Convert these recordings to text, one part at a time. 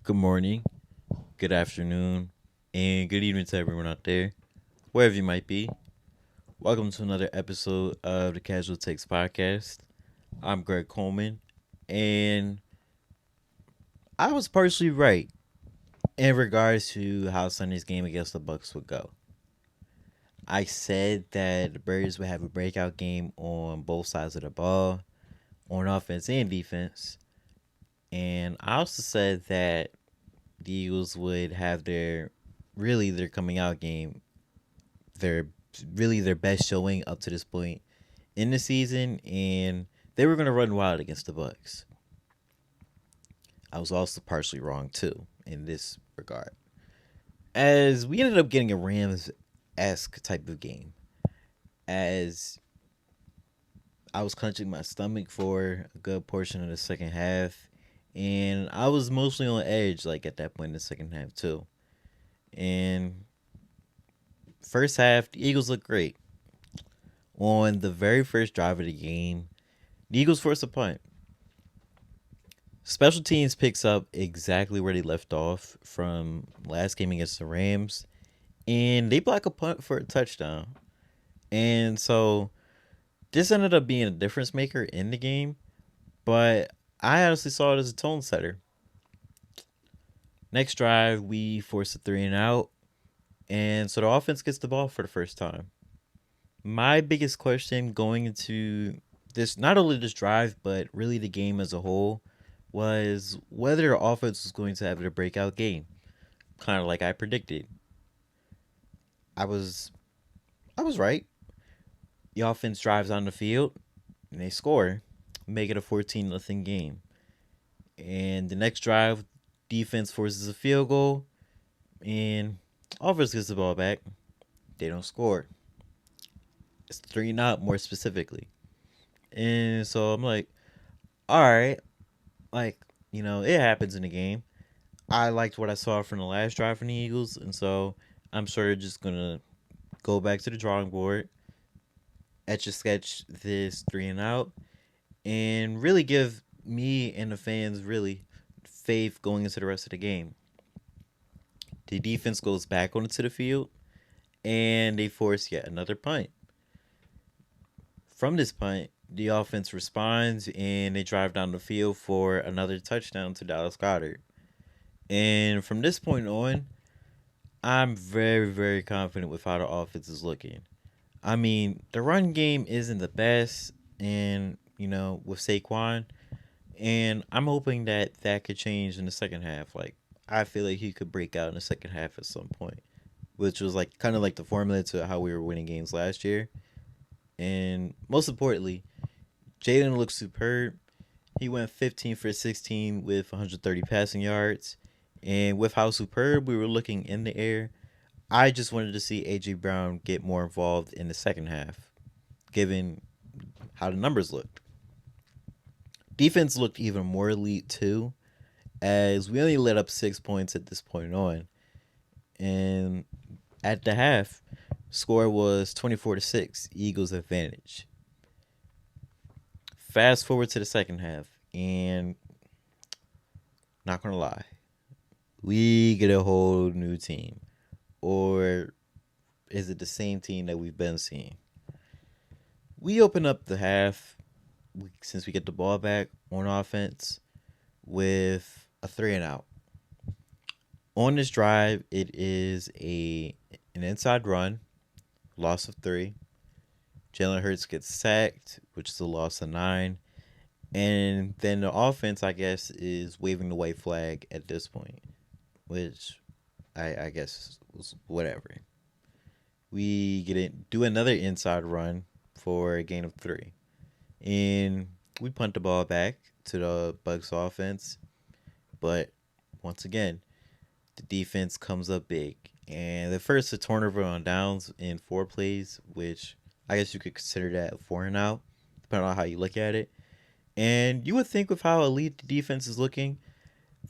Good morning, good afternoon, and good evening to everyone out there, wherever you might be. Welcome to another episode of the Casual Takes Podcast. I'm Greg Coleman, and I was partially right in regards to how Sunday's game against the Bucs would go. I said that the Bears would have a breakout game on both sides of the ball, on offense and defense, and I also said that the Eagles would have their coming out game, their their best showing up to this point in the season, and they were going to run wild against the Bucs. I was also partially wrong too in this regard, as we ended up getting a Rams esque type of game. As I was clenching my stomach for a good portion of the second half, and I was mostly on edge like at that point in the second half too. And first half, the Eagles looked great. On the very first drive of the game, the Eagles forced a punt. Special teams picks up exactly where they left off from last game against the Rams, and they block a punt for a touchdown. And so this ended up being a difference maker in the game, but I honestly saw it as a tone setter. Next drive, we force a three and out, and so the offense gets the ball for the first time. My biggest question going into this, not only this drive, but really the game as a whole, was whether the offense was going to have a breakout game, kind of like I predicted. I was I was right. The offense drives on the field and they score, make it a 14-0 game. And the next drive, defense forces a field goal and offense gets the ball back. They don't score. It's 3 not more specifically. And so I'm like, all right, like, it happens in the game. I liked what I saw from the last drive from the Eagles, and so I'm sort of just gonna go back to the drawing board, etch a sketch this three and out, and really give me and the fans really faith going into the rest of the game. The defense goes back onto the field, and they force yet another punt. From this punt, the offense responds and they drive down the field for another touchdown to Dallas Goedert. And from this point on, I'm very, very confident with how the offense is looking. I mean, the run game isn't the best, and with Saquon, and I'm hoping that that could change in the second half. Like, I feel like he could break out in the second half at some point, which was like kind of like the formula to how we were winning games last year. And most importantly, Jaden looks superb. He went 15 for 16 with 130 passing yards. And with how superb we were looking in the air, I just wanted to see A.J. Brown get more involved in the second half, given how the numbers looked. Defense looked even more elite, too, as we only let up 6 points at this point on. And at the half, score was 24-6, Eagles advantage. Fast forward to the second half, and not gonna lie, we get a whole new team. Or is it the same team that we've been seeing? We open up the half since we get the ball back on offense with a three and out. On this drive, it is an inside run, loss of 3. Jalen Hurts gets sacked, which is a loss of 9. And then the offense, I guess, is waving the white flag at this point, which I guess was whatever. We do another inside run for a gain of 3. And we punt the ball back to the Bucs offense. But once again, the defense comes up big. And the first a turnover on downs in 4 plays, which I guess you could consider that a 4 and out, depending on how you look at it. And you would think with how elite the defense is looking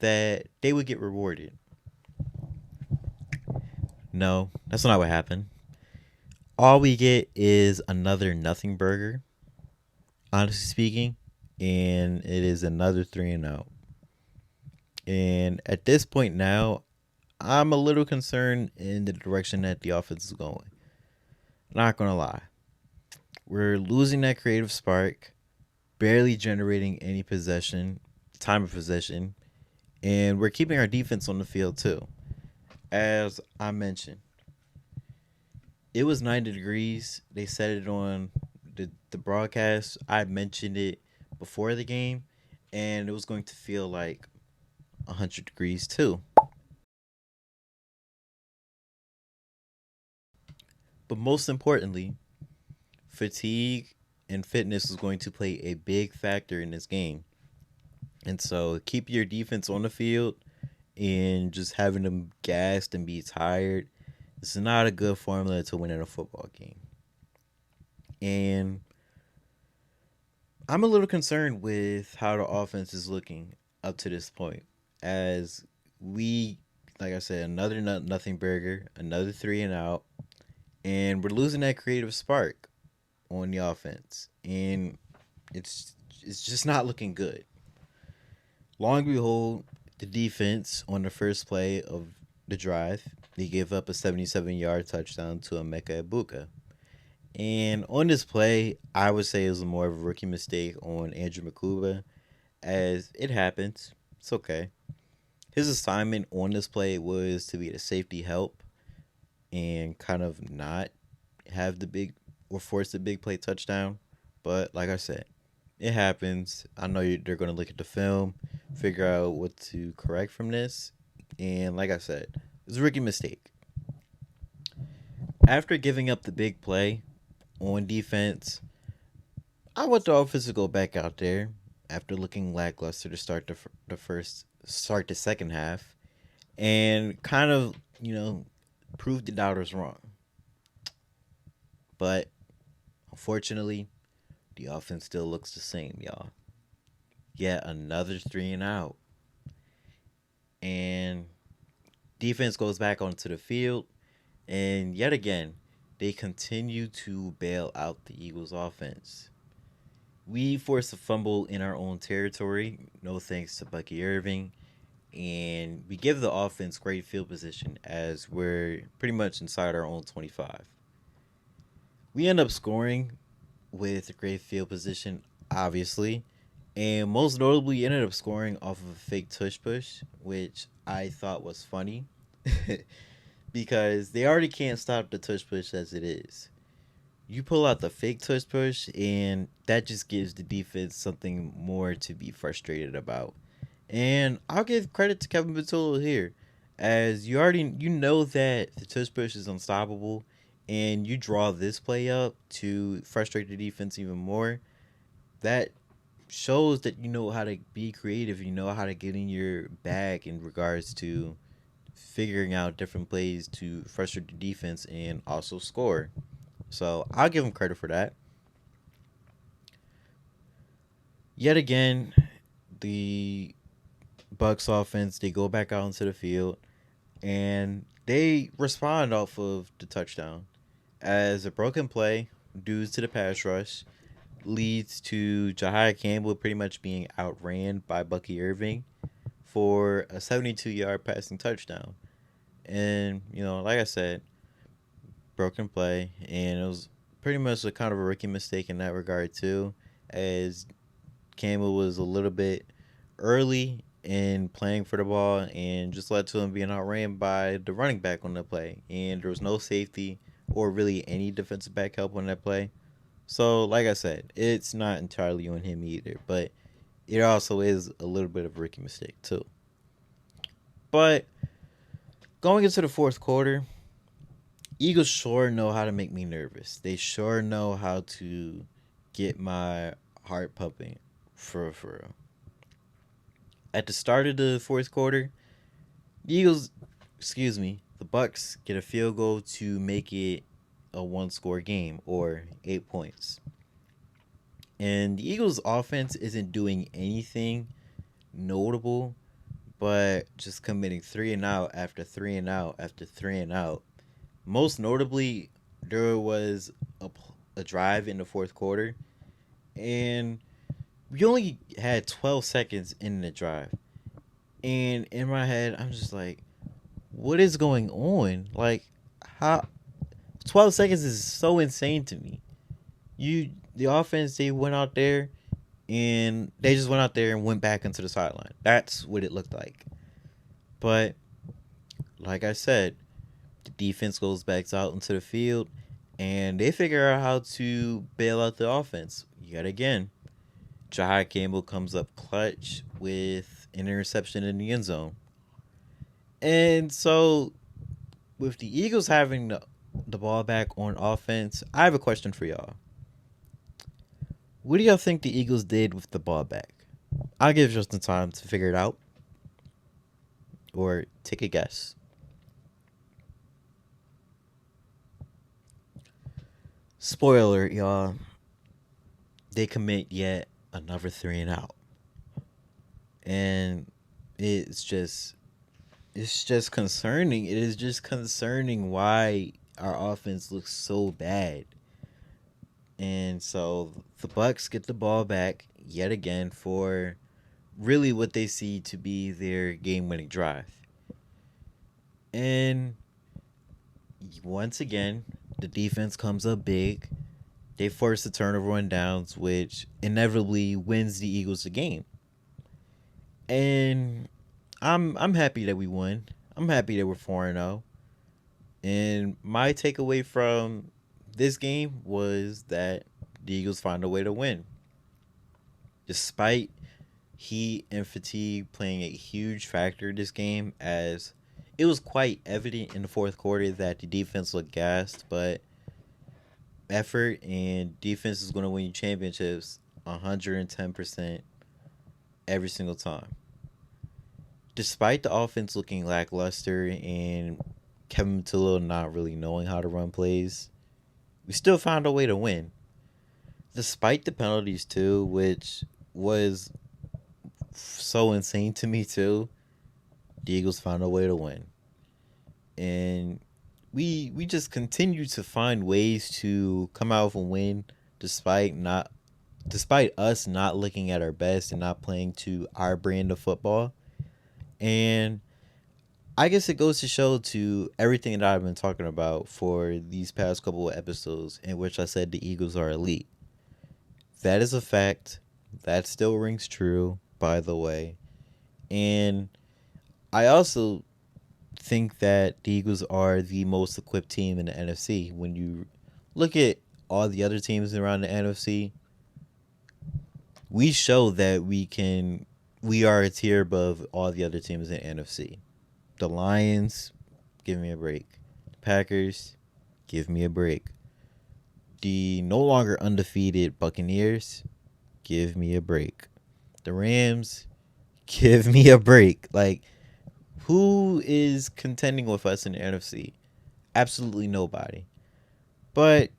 that they would get rewarded. No, that's not what happened. All we get is another nothing burger, honestly speaking, and it is another three and out. And at this point now, I'm a little concerned in the direction that the offense is going. Not gonna lie. We're losing that creative spark, barely generating any possession, time of possession, and we're keeping our defense on the field too. As I mentioned, it was 90 degrees. They said it on the broadcast. I mentioned it before the game, and it was going to feel like 100 degrees too. But most importantly, fatigue and fitness is going to play a big factor in this game. And so keep your defense on the field and just having them gassed and be tired. It's not a good formula to win in a football game. And I'm a little concerned with how the offense is looking up to this point. As we, like I said, another nothing burger, another three and out, and we're losing that creative spark on the offense, and it's just not looking good. Long and behold, the defense on the first play of the drive, they gave up a 77-yard touchdown to Emeka Ibuka. And on this play, I would say it was more of a rookie mistake on Andrew Makuba, as it happens. It's okay. His assignment on this play was to be the safety help and kind of not have the big or force the big play touchdown. But like I said, it happens. I know they're going to look at the film, figure out what to correct from this. And like I said, it's a rookie mistake. After giving up the big play on defense, I want the offense to go back out there after looking lackluster to start the second half, and kind of prove the doubters wrong. But unfortunately, the offense still looks the same, y'all. Yet another three and out, and defense goes back onto the field, and yet again, they continue to bail out the Eagles' offense. We forced a fumble in our own territory, no thanks to Bucky Irving, and we give the offense great field position as we're pretty much inside our own 25. We end up scoring with a great field position, obviously, and most notably ended up scoring off of a fake tush push, which I thought was funny because they already can't stop the tush push as it is. You pull out the fake tush push, and that just gives the defense something more to be frustrated about. And I'll give credit to Kevin Patullo here, as you know that the tush push is unstoppable, and you draw this play up to frustrate the defense even more. That shows that you know how to be creative. You know how to get in your bag in regards to figuring out different plays to frustrate the defense and also score. So I'll give him credit for that. Yet again, the Bucs offense, they go back out into the field and they respond off of the touchdown as a broken play due to the pass rush leads to Jahia Campbell pretty much being outran by Bucky Irving for a 72-yard passing touchdown. And, like I said, broken play, and it was pretty much a kind of a rookie mistake in that regard too, as Campbell was a little bit early in playing for the ball and just led to him being outran by the running back on the play, and there was no safety or really any defensive back help on that play. So, like I said, it's not entirely on him either, but it also is a little bit of a rookie mistake too. But going into the fourth quarter, Eagles sure know how to make me nervous. They sure know how to get my heart pumping for real. At the start of the fourth quarter, the Eagles, excuse me, the Bucs get a field goal to make it a one-score game or 8 points. And the Eagles' offense isn't doing anything notable, but just committing three and out after three and out after three and out. Most notably, there was a drive in the fourth quarter, and we only had 12 seconds in the drive. And in my head, I'm just like, what is going on? Like, how 12 seconds is so insane to me. The offense, they went out there and they just went out there and went back into the sideline. That's what it looked like. But like I said, the defense goes back out into the field and they figure out how to bail out the offense yet again. Jahai Campbell comes up clutch with an interception in the end zone. And so, with the Eagles having the ball back on offense, I have a question for y'all. What do y'all think the Eagles did with the ball back? I'll give Justin time to figure it out or take a guess. Spoiler, y'all. They commit yet another 3-and-out. And it's just concerning. It is just concerning why our offense looks so bad. And so the Bucs get the ball back yet again for really what they see to be their game-winning drive. And once again, the defense comes up big. They force the turnover on downs, which inevitably wins the Eagles the game. And I'm happy that we won. I'm happy that we're 4-0. And my takeaway from this game was that the Eagles found a way to win. Despite heat and fatigue playing a huge factor this game, as it was quite evident in the fourth quarter that the defense looked gassed, but effort and defense is going to win you championships 110% every single time. Despite the offense looking lackluster and Kevin Matullo not really knowing how to run plays, we still found a way to win. Despite the penalties too, which was so insane to me too, the Eagles found a way to win. And we just continue to find ways to come out with a win despite us not looking at our best and not playing to our brand of football. And I guess it goes to show to everything that I've been talking about for these past couple of episodes in which I said the Eagles are elite. That is a fact. That still rings true, by the way. And I also think that the Eagles are the most equipped team in the NFC. When you look at all the other teams around the NFC, we show that we are a tier above all the other teams in the NFC. The Lions, give me a break. The Packers, give me a break. The no longer undefeated Buccaneers, give me a break. The Rams, give me a break. Like, who is contending with us in the NFC? Absolutely nobody. But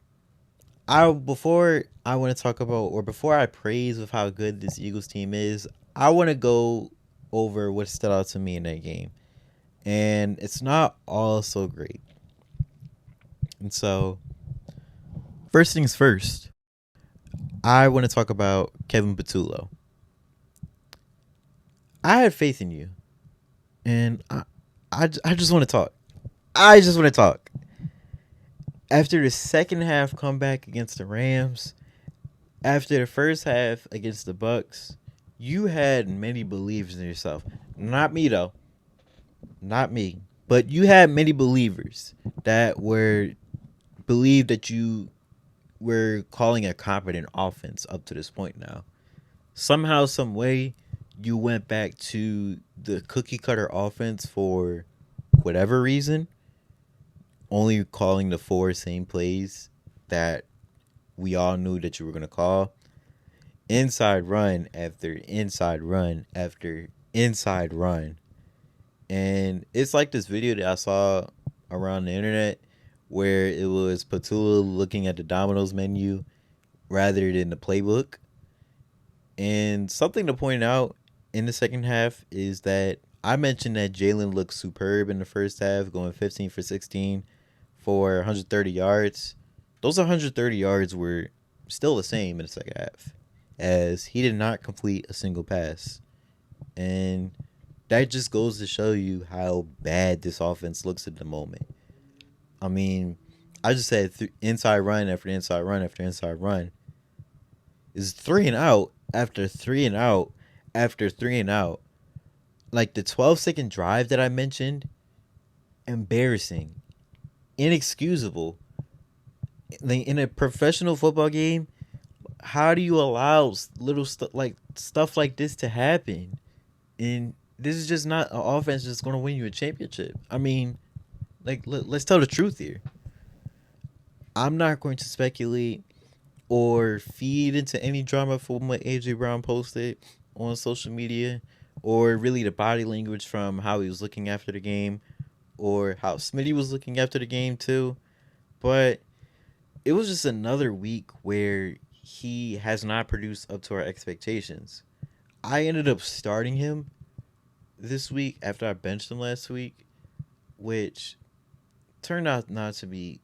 before I praise of how good this Eagles team is, I want to go over what stood out to me in that game. And it's not all so great. And so, first things first, I want to talk about Kevin Patullo. I had faith in you. And I just want to talk. I just want to talk. After the second half comeback against the Rams, after the first half against the Bucs, you had many believers in yourself. Not me, though. Not me. But you had many believers that believed that you were calling a competent offense up to this point now. Somehow, some way, you went back to the cookie cutter offense for whatever reason, only calling the four same plays that we all knew that you were going to call. Inside run after inside run after inside run. And it's like this video that I saw around the internet where it was Patullo looking at the Domino's menu rather than the playbook. And something to point out in the second half is that I mentioned that Jalen looked superb in the first half, going 15 for 16 for 130 yards. Those 130 yards were still the same in the second half, as he did not complete a single pass. And that just goes to show you how bad this offense looks at the moment. I mean, I just said inside run after inside run after inside run is 3 and out after 3 and out after 3 and out. Like the 12-second drive that I mentioned, embarrassing, inexcusable. Like in a professional football game, how do you allow little stuff like this to happen? And this is just not an offense that's going to win you a championship. I mean, like let's tell the truth here. I'm not going to speculate or feed into any drama from what AJ Brown posted on social media, or really the body language from how he was looking after the game, or how Smitty was looking after the game too. But it was just another week where he has not produced up to our expectations. I ended up starting him this week after I benched him last week, which turned out not to be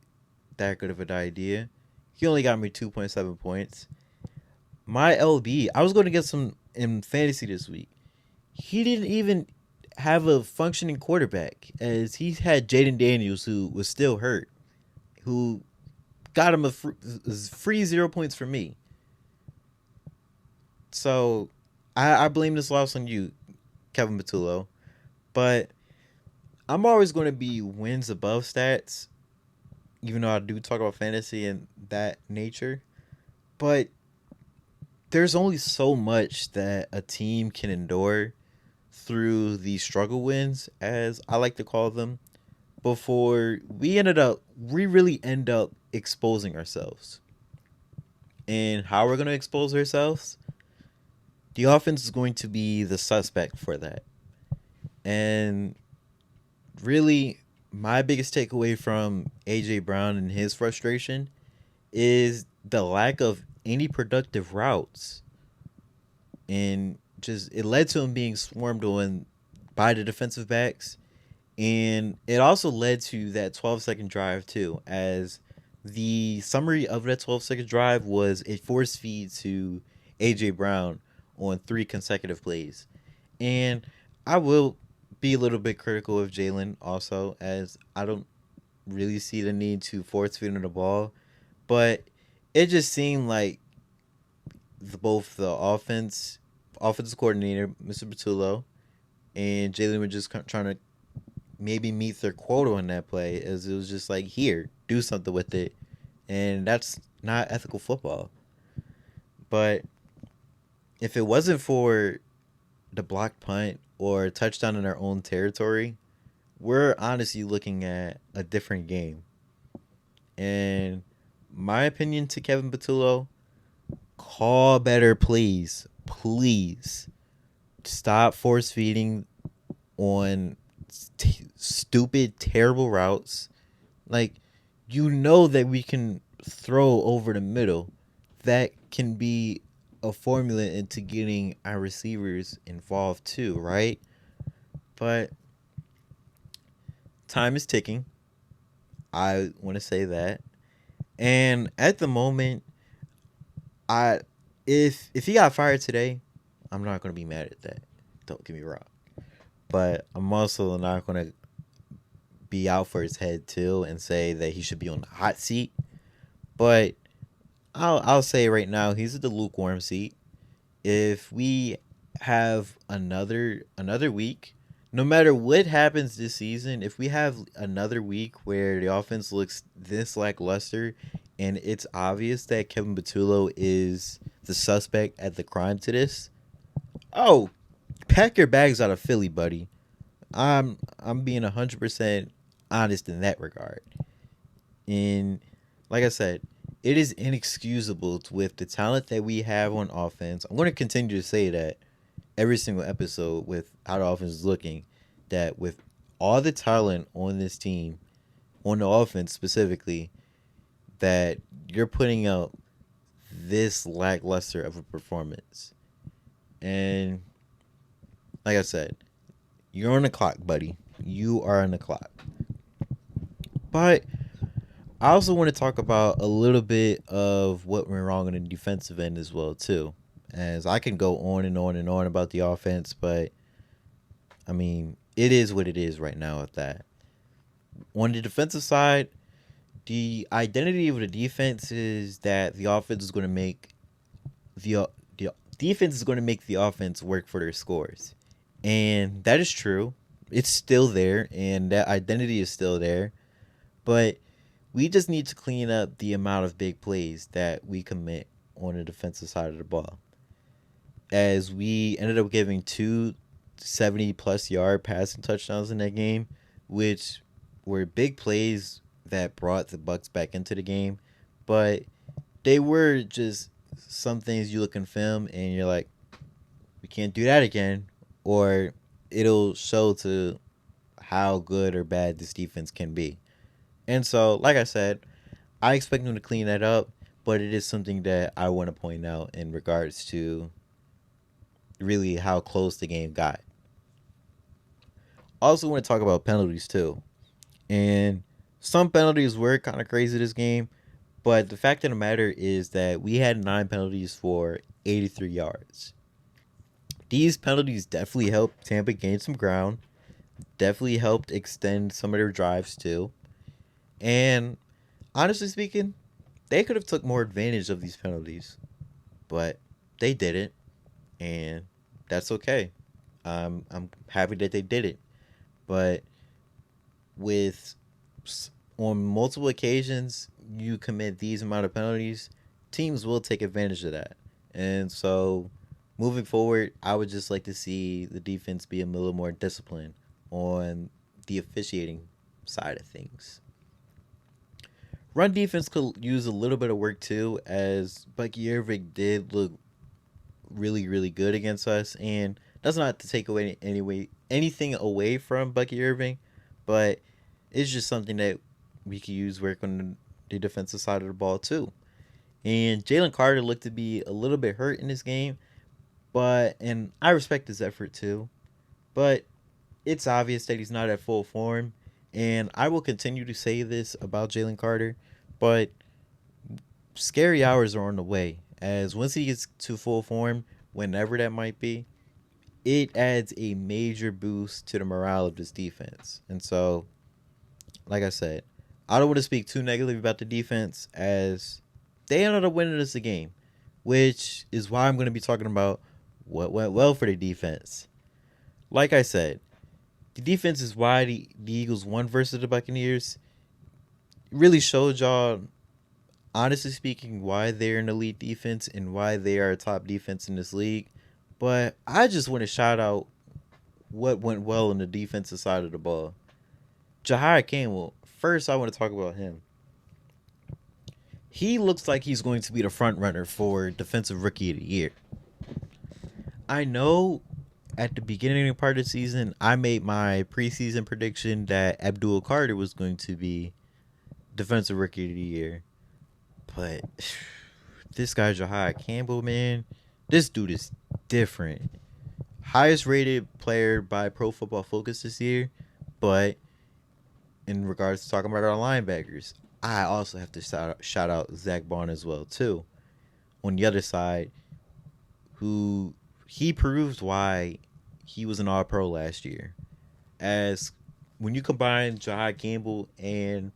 that good of an idea. He only got me 2.7 points. My LB, I was going to get some in fantasy this week. He didn't even have a functioning quarterback, as he had Jaden Daniels, who was still hurt, who got him a free 0 points for me. So I blame this loss on you, Kevin Patullo. But I'm always going to be wins above stats, even though I do talk about fantasy and that nature. But there's only so much that a team can endure through these struggle wins, as I like to call them, before we really end up exposing ourselves. And how we're going to expose ourselves? The offense is going to be the suspect for that. And really, my biggest takeaway from AJ Brown and his frustration is the lack of any productive routes. And just it led to him being swarmed on by the defensive backs. And it also led to that 12-second drive too, as the summary of that 12-second drive was a force feed to AJ Brown on 3 consecutive plays. And I will be a little bit critical of Jalen also, as I don't really see the need to force feed him the ball. But it just seemed like both the offensive coordinator, Mr. Patullo, and Jalen were just trying to maybe meet their quota on that play, as it was just like, here, do something with it. And that's not ethical football. But if it wasn't for the blocked punt or a touchdown in our own territory, we're honestly looking at a different game. And my opinion to Kevin Patullo, call better, please. Please. Stop force feeding on stupid, terrible routes. Like, you know that we can throw over the middle. That can be a formula into getting our receivers involved too, right? But time is ticking. I want to say that. And at the moment, if he got fired today, I'm not going to be mad at that. Don't get me wrong. But I'm also not going to be out for his head too and say that he should be on the hot seat. But I'll say right now, he's at the lukewarm seat. If we have another week, no matter what happens this season, if we have another week where the offense looks this lackluster and it's obvious that Kevin Patullo is the suspect at the crime to this, oh, pack your bags out of Philly, buddy. I'm being 100% honest in that regard. And like I said, it is inexcusable with the talent that we have on offense. I'm going to continue to say that every single episode with how the offense is looking, that with all the talent on this team, on the offense specifically, that you're putting out this lackluster of a performance. And like I said, you're on the clock, buddy. You are on the clock. But I also want to talk about a little bit of what went wrong on the defensive end as well, too. As I can go on and on and on about the offense, but I mean, it is what it is right now with that. On the defensive side, the identity of the defense is that the offense is going to make the defense is going to make the offense work for their scores. And that is true. It's still there and that identity is still there, but we just need to clean up the amount of big plays that we commit on the defensive side of the ball. As we ended up giving two 70 plus yard passing touchdowns in that game, which were big plays that brought the Bucs back into the game, but they were just some things you look in film and you're like, we can't do that again, or it'll show to how good or bad this defense can be. And so, like I said, I expect them to clean that up, but it is something that I want to point out in regards to really how close the game got. Also, want to talk about penalties too. And some penalties were kind of crazy this game, but the fact of the matter is that we had 9 penalties for 83 yards. These penalties definitely helped Tampa gain some ground, definitely helped extend some of their drives too. And honestly speaking, they could have took more advantage of these penalties, but they didn't, and that's okay. I'm happy that they did it, but with on multiple occasions you commit these amount of penalties, teams will take advantage of that. And so moving forward, I would just like to see the defense be a little more disciplined on the officiating side of things. Run defense could use a little bit of work too, as Bucky Irving did look really, really good against us. And that's not to take away anything away from Bucky Irving, but it's just something that we could use work on the defensive side of the ball too. And Jalen Carter looked to be a little bit hurt in this game, but and I respect his effort too. But it's obvious that he's not at full form, and I will continue to say this about Jalen Carter, but scary hours are on the way. As once he gets to full form, whenever that might be, it adds a major boost to the morale of this defense. And so, like I said, I don't want to speak too negatively about the defense as they ended up winning us the game, which is why I'm going to be talking about what went well for the defense. Like I said, the defense is why the Eagles won versus the Buccaneers. It really showed y'all, honestly speaking, why they're an elite defense and why they are a top defense in this league. But I just want to shout out what went well on the defensive side of the ball. Jahai Campbell, first I want to talk about him. He looks like he's going to be the front runner for Defensive Rookie of the Year. I know at the beginning part of the season, I made my preseason prediction that Abdul Carter was going to be Defensive Rookie of the Year. But this guy, Jahai Campbell, man, this dude is different. Highest rated player by Pro Football Focus this year. But in regards to talking about our linebackers, I also have to shout out Zach Bond as well, too. On the other side, who he proved why he was an All-Pro last year. As when you combine Jahai Campbell and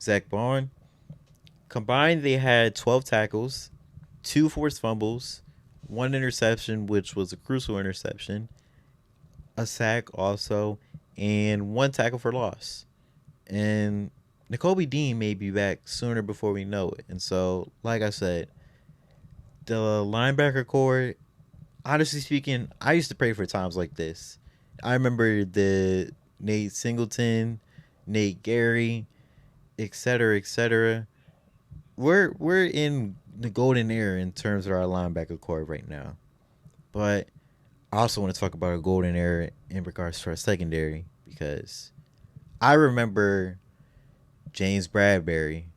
Zach Bond, combined they had 12 tackles, 2 forced fumbles, 1 interception, which was a crucial interception, a sack also, and 1 tackle for loss. And N'Kobe Dean may be back sooner before we know it. And so, like I said, the linebacker core, honestly speaking, I used to pray for times like this. I remember the Nate Singleton, Nate Gary, etc., etc. We're in the golden era in terms of our linebacker core right now. But I also want to talk about a golden era in regards to our secondary, because I remember James Bradbury,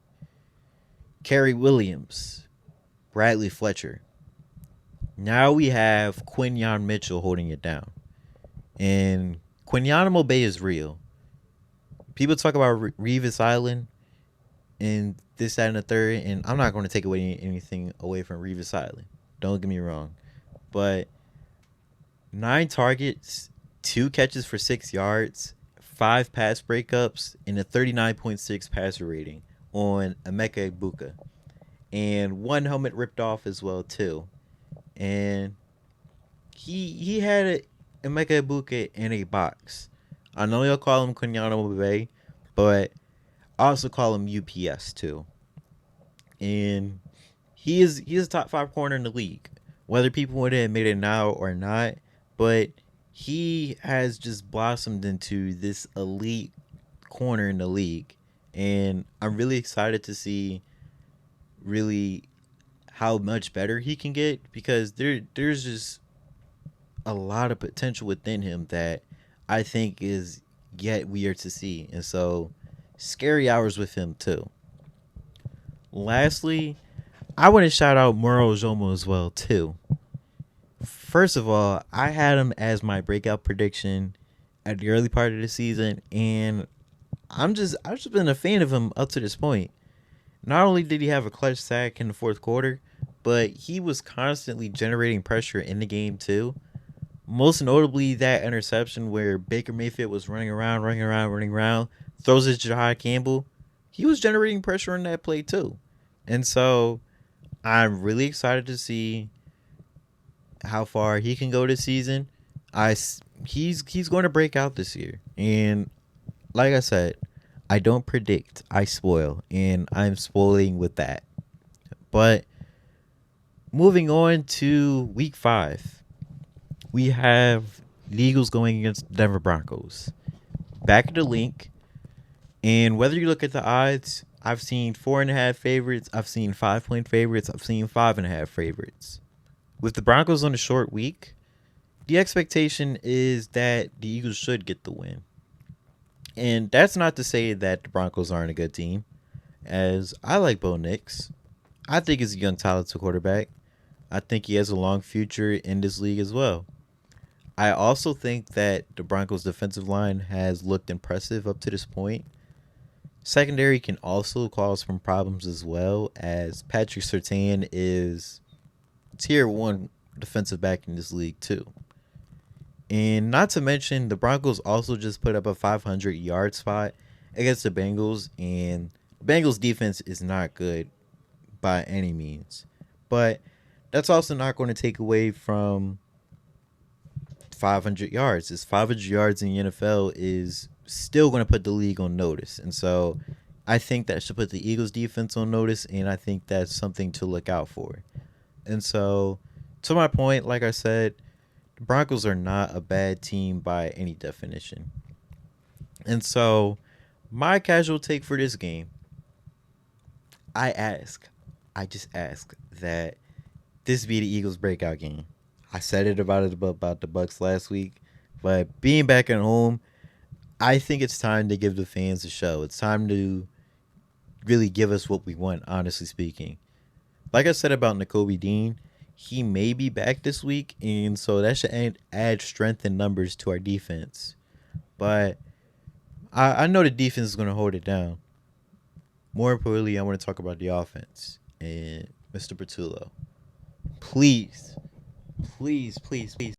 Kerry Williams, Bradley Fletcher. Now we have Quinyon Mitchell holding it down. And Quinyon Mobe is real. People talk about Revis Island and this, that, and the third, and I'm not going to take away anything away from Revis Island. Don't get me wrong. But 9 targets 2 catches for 6 yards, 5 pass breakups, and a 39.6 passer rating on Emeka Egbuka, and 1 helmet ripped off as well too. And he had Emeka Egbuka in a box. I know y'all call him Quiniano Bay, but I also call him UPS too. And he is a top 5 corner in the league, whether people want to admit it now or not. But he has just blossomed into this elite corner in the league, and I'm really excited to see really how much better he can get, because there's just a lot of potential within him that I think is yet weird to see, and so scary hours with him too. Lastly, I want to shout out Muro Jomo as well too. First of all, I had him as my breakout prediction at the early part of the season, and I've just been a fan of him up to this point. Not only did he have a clutch sack in the fourth quarter, but he was constantly generating pressure in the game too. Most notably, that interception where Baker Mayfield was running around, running around, running around, throws it to Jahai Campbell. He was generating pressure on that play too. And so I'm really excited to see how far he can go this season. He's going to break out this year, and like I said, I don't predict, I spoil, and I'm spoiling with that. But moving on to week 5, we have the Eagles going against the Denver Broncos. Back at the link, and whether you look at the odds, I've seen 4.5 favorites, I've seen 5-point favorites, I've seen 5.5 favorites. With the Broncos on a short week, the expectation is that the Eagles should get the win. And that's not to say that the Broncos aren't a good team, as I like Bo Nix. I think he's a young, talented quarterback. I think he has a long future in this league as well. I also think that the Broncos' defensive line has looked impressive up to this point. Secondary can also cause some problems as well, as Patrick Surtain is tier 1 defensive back in this league too. And not to mention, the Broncos also just put up a 500-yard spot against the Bengals, and the Bengals defense is not good by any means. But that's also not going to take away from 500 yards. It's 500 yards in the NFL is still going to put the league on notice. And so I think that should put the Eagles defense on notice, and I think that's something to look out for. And so, to my point, like I said, the Broncos are not a bad team by any definition. And so, my casual take for this game, I just ask that this be the Eagles' breakout game. I said it about the Bucs last week, but being back at home, I think it's time to give the fans a show. It's time to really give us what we want, honestly speaking. Like I said about Nakobe Dean, he may be back this week, and so that should add strength and numbers to our defense. But I know the defense is going to hold it down. More importantly, I want to talk about the offense. And Mr. Bertullo, please, please, please, please.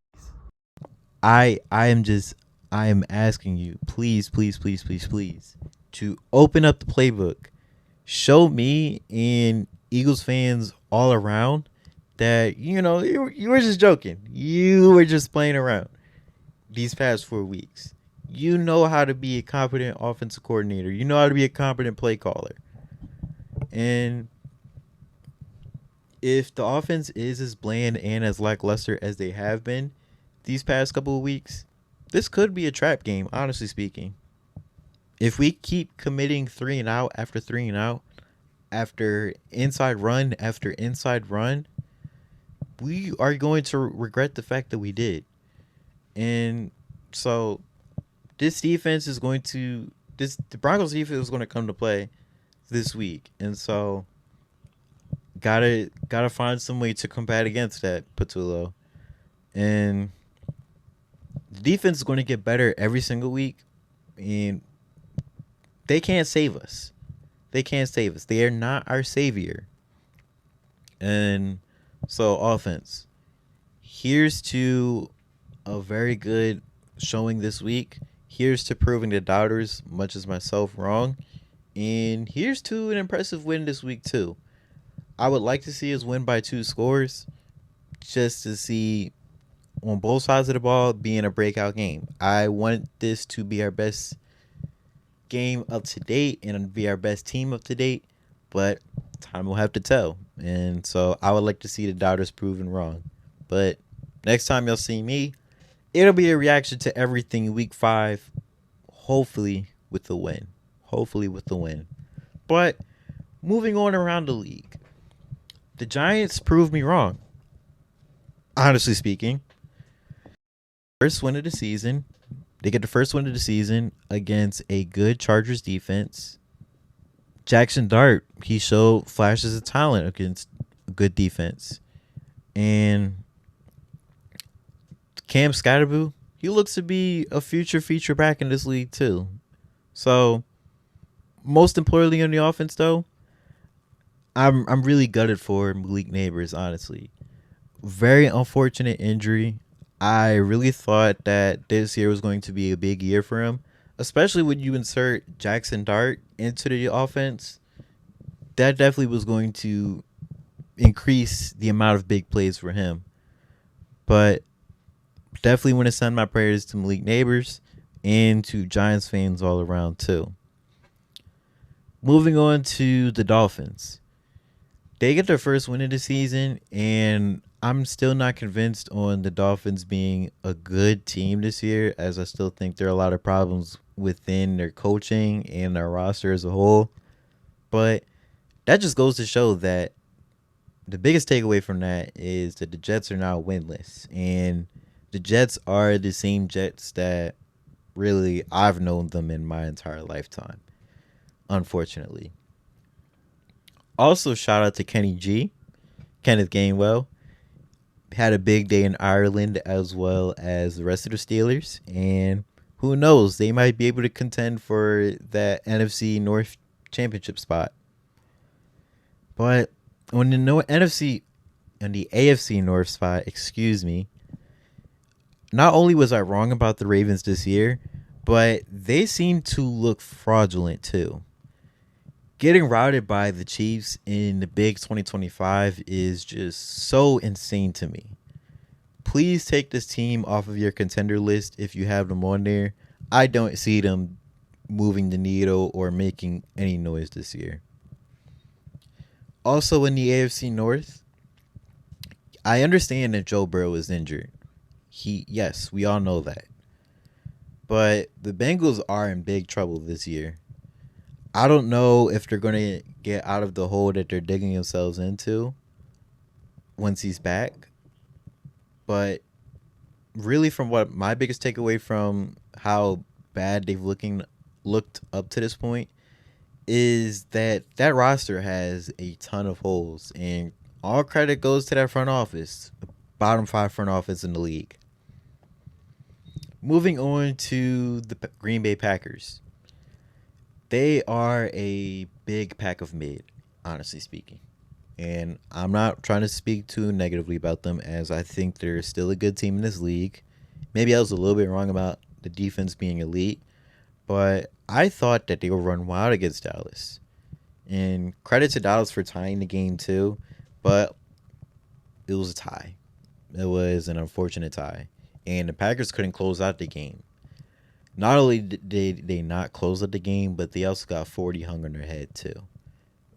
I am asking you, please, please, please, please, please, to open up the playbook. Show me and Eagles fans all around that, you were just joking. You were just playing around these past 4 weeks. You know how to be a competent offensive coordinator. You know how to be a competent play caller. And if the offense is as bland and as lackluster as they have been these past couple of weeks, this could be a trap game, honestly speaking. If we keep committing 3-and-out after 3-and-out, after inside run after inside run, we are going to regret the fact that we did. And so this defense is going to the Broncos defense is going to come to play this week. And so gotta find some way to combat against that, Patullo. And the defense is going to get better every single week, and they can't save us. They can't save us. They are not our savior. And so, offense, here's to a very good showing this week. Here's to proving the doubters, much as myself, wrong. And here's to an impressive win this week, too. I would like to see us win by 2 scores just to see on both sides of the ball being a breakout game. I want this to be our best game up to date and be our best team up to date, but time will have to tell. And so I would like to see the doubters proven wrong. But next time y'all see me, it'll be a reaction to everything week 5, hopefully with the win. Hopefully with the win. But moving on around the league, the Giants proved me wrong. Honestly speaking, first win of the season. They get the first win of the season against a good Chargers defense. Jackson Dart, he showed flashes of talent against a good defense. And Cam Scatterboo, he looks to be a future feature back in this league too. So, most importantly on the offense though, I'm really gutted for Malik Neighbors, honestly. Very unfortunate injury. I really thought that this year was going to be a big year for him, especially when you insert Jackson Dart into the offense. That definitely was going to increase the amount of big plays for him. But definitely want to send my prayers to Malik Neighbors and to Giants fans all around too. Moving on to the Dolphins. They get their first win of the season, and I'm still not convinced on the Dolphins being a good team this year, as I still think there are a lot of problems within their coaching and their roster as a whole. But that just goes to show that the biggest takeaway from that is that the Jets are now winless. And the Jets are the same Jets that really I've known them in my entire lifetime, unfortunately. Also, shout out to Kenny G, Kenneth Gainwell. Had a big day in Ireland as well as the rest of the Steelers. And who knows, they might be able to contend for that NFC North championship spot. But on the AFC North spot, excuse me, not only was I wrong about the Ravens this year, but they seem to look fraudulent too. Getting routed by the Chiefs in the big 2025 is just so insane to me. Please take this team off of your contender list if you have them on there. I don't see them moving the needle or making any noise this year. Also in the AFC North, I understand that Joe Burrow is injured. Yes, we all know that. But the Bengals are in big trouble this year. I don't know if they're going to get out of the hole that they're digging themselves into once he's back. But really, from what my biggest takeaway from how bad they've looked up to this point is that roster has a ton of holes. And all credit goes to that front office, the bottom 5 front office in the league. Moving on to the Green Bay Packers. They are a big pack of mid, honestly speaking. And I'm not trying to speak too negatively about them, as I think they're still a good team in this league. Maybe I was a little bit wrong about the defense being elite, but I thought that they would run wild against Dallas. And credit to Dallas for tying the game too, but it was a tie. It was an unfortunate tie. And the Packers couldn't close out the game. Not only did they not close out the game, but they also got 40 hung on their head too,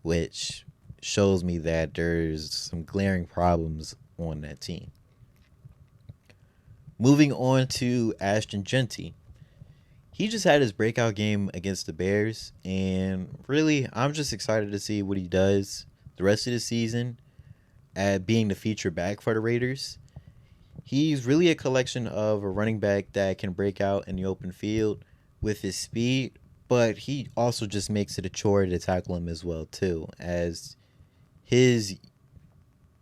which shows me that there's some glaring problems on that team. Moving on to Ashton Genty. He just had his breakout game against the Bears, and really, I'm just excited to see what he does the rest of the season at being the feature back for the Raiders. He's really a collection of a running back that can break out in the open field with his speed, but he also just makes it a chore to tackle him as well too, as his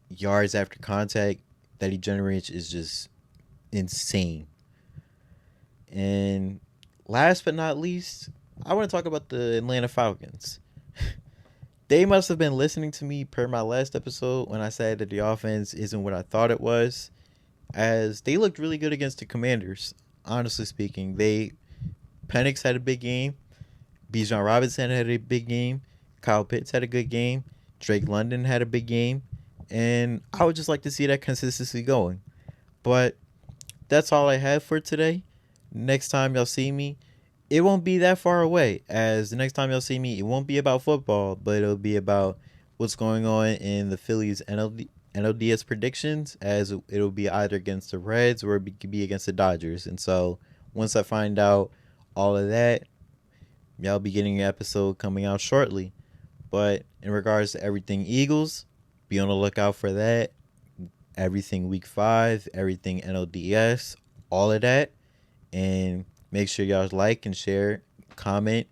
yards after contact that he generates is just insane. And last but not least, I want to talk about the Atlanta Falcons. They must have been listening to me per my last episode when I said that the offense isn't what I thought it was, as they looked really good against the Commanders. honestly speaking. Penix had a big game. Bijan Robinson had a big game. Kyle Pitts had a good game. Drake London had a big game. And I would just like to see that consistency going. But that's all I have for today. Next time y'all see me, it won't be that far away. As the next time y'all see me, it won't be about football, but it'll be about what's going on in the Phillies NLDS predictions, as it'll be either against the Reds or it could be against the Dodgers. And so once I find out all of that, y'all be getting an episode coming out shortly. But in regards to everything Eagles, be on the lookout for that. Everything week 5, everything NLDS, all of that. And make sure y'all like and share, comment,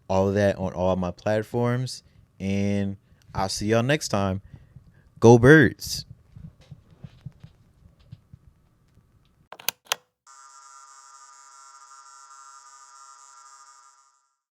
all of that on all my platforms. And I'll see y'all next time. Go Birds.